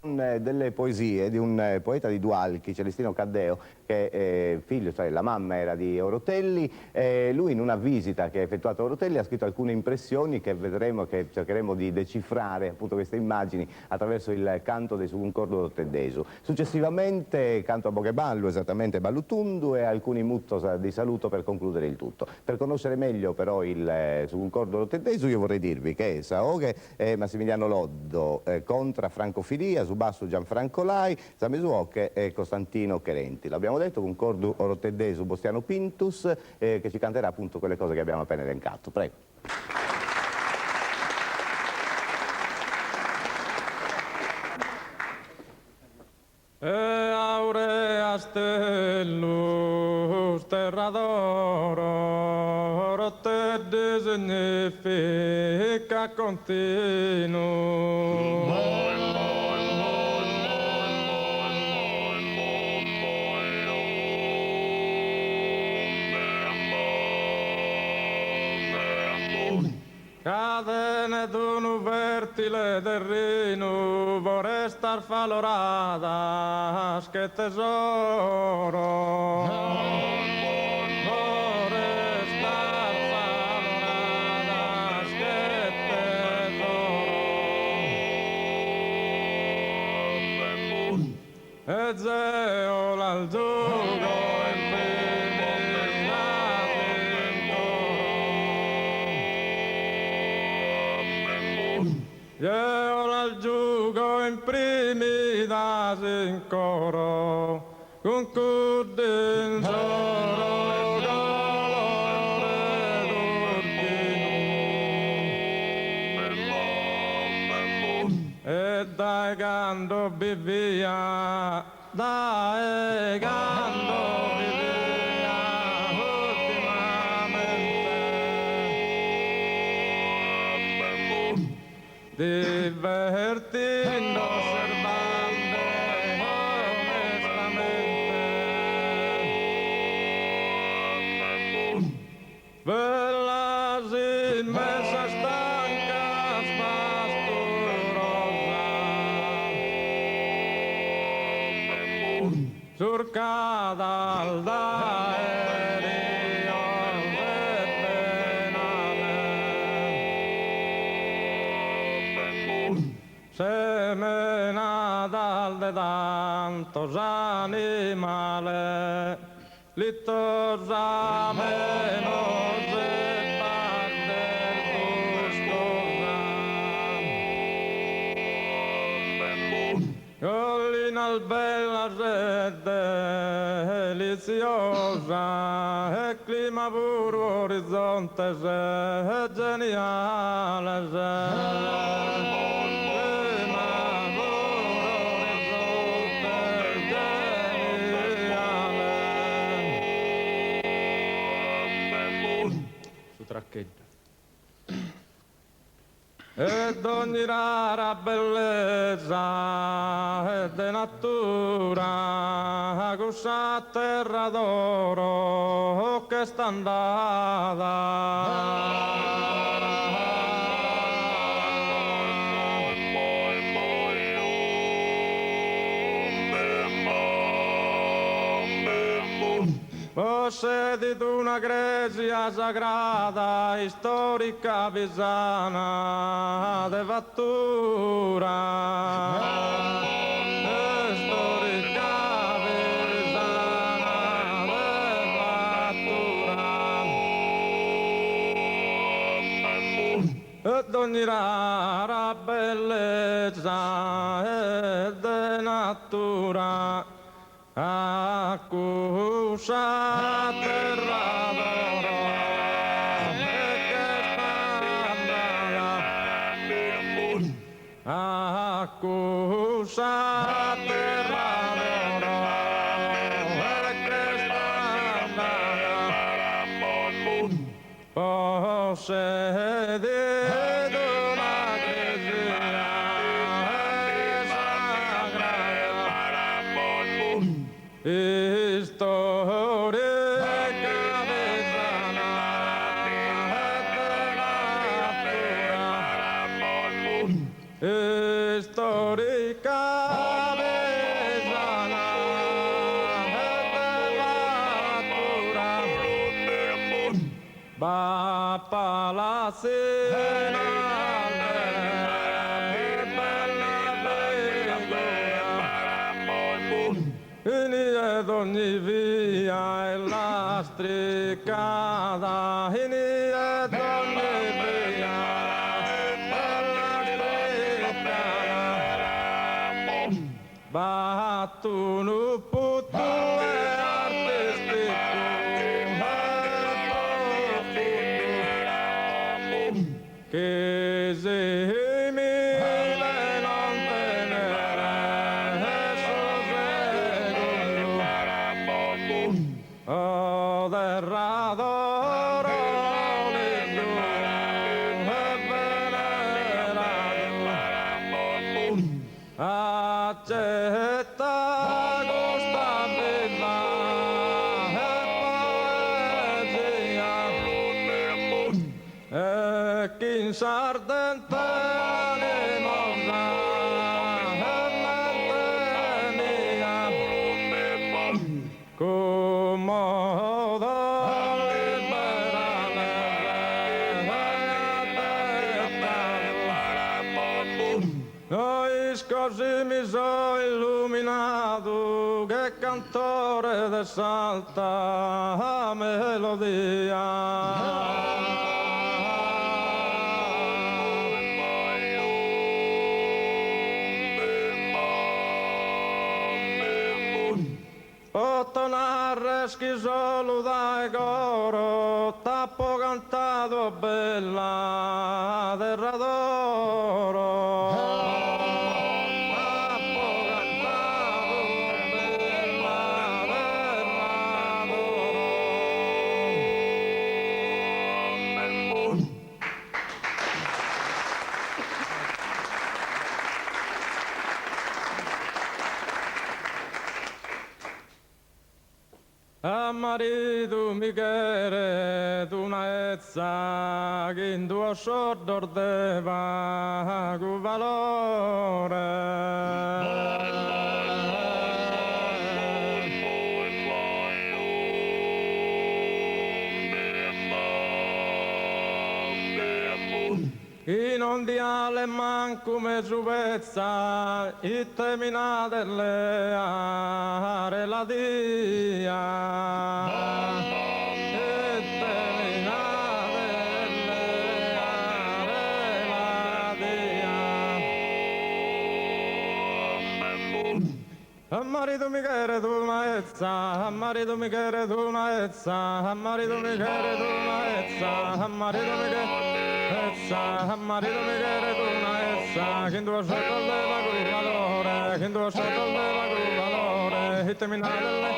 delle poesie di un poeta di Dualchi, Celestino Caddeo, che è figlio, cioè la mamma era di Orotelli, e lui in una visita che ha effettuato a Orotelli ha scritto alcune impressioni che vedremo, che cercheremo di decifrare appunto queste immagini attraverso il canto su un cordo teddesu. Successivamente canto a Bogheballo, esattamente Ballutundu, e alcuni muttos di saluto per concludere il tutto. Per conoscere meglio però su un cordo teddesu io vorrei dirvi che Saoghe è Massimiliano Loddo, Contra Franco Filia, su basso Gianfranco Lai, Zamesuoche e Costantino Cherenti. L'abbiamo detto con cordo oroteddesu Bostiano Pintus, che ci canterà appunto quelle cose che abbiamo appena elencato. Prego. Aurea stellus terra d'oro, rotte significa continuo. Cadene d'un vertile terreno, vorrei star faloradas, che tesoro. Vorrei star faloradas, che tesoro. E zeo l'alzugo in ora il giugo imprimidas in coro, con cudin soro colore d'ordino. E dai gando vivia, dai gando vivia ultimamente. Divertindo osservando onestamente velas inmensas stancas pasturosas surcada al aereo semenada de tantos animales, litos a menos de parter gustosas. Collinas bellas e deliciosas, e clima puro, horizontes e geniales. Tracchetta. Ed ogni rara bellezza è de natura, questa terra d'oro che sta andata. Possedit una Grecia sagrada, storica pisana de fattura. Storica pisana de fattura. Ed ogni rara bellezza è de natura, accusa terra d'oro che sta accusa terra d'oro che sta possedere storica palasina ad ogni via è lastricata, ad ogni via è lastricata. Battuno putto e artistico, che simile non tenere oh, derradoro lindo e venerato, accetta questa vita e poesia, e chi in sardente animosa comodo liberale noi scorsi mi so illuminato che cantore de salta melodia. Ottonare solo dai coro, tappo cantato bella terra d'oro. Tappo cantato bella terra d'oro. A marito mi chiede una ezza che in tuo sordo ordeva con valore. I non diale manco me supezza, i terminate le are la dia. I terminate le are la dia. A marito mi chiede tu una ezza, a marito mi chiede tu una ezza, a marito mi chiede tu una ezza, a marito mi chiede a marito mi chiede tu una ezza, che in tuo sotto leva con valore, che in tuo sotto leva con valore, e terminate le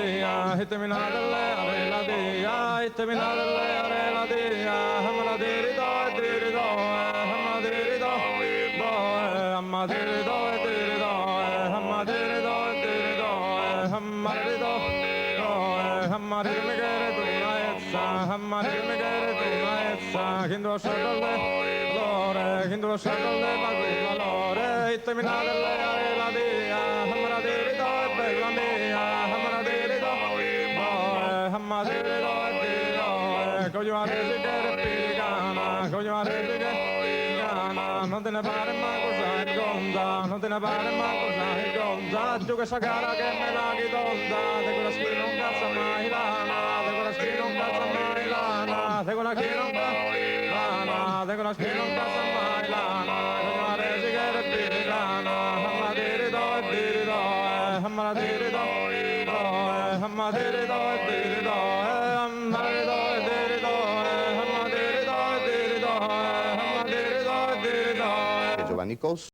dia, e terminate le are la dia, e terminate le are la dia, amala dirido e dirido, amala dirido, amala dirido e dirido, amala dirido e dirido, amala dirido, amala mi chiede tu una ezza, amala mi chiede tu una ezza, che in tuo sotto le valore, che in tuo sotto le va con valore, e terminate le are la dia, amala dirido e bella mia, amala dirido, amala dirido e dirido, coglio a resi che replicana, coglio a resi che replicana, non te ne pare manco sai gonza, non te ne pare manco sai gonza, giù che sa cara che me la chitonza, te quella schi non cazza mai lana, te quella schi non cazza mai lana, te quella schi non cazza lana, te quella schi non cazza mai lana, coglio a resi che replicana, amma dirido e dirido, amma dirido, amma dirido e dirido, amma dirido e dirido, amma dirido e dirido, amma dirido e dirido. Giovanni Cos.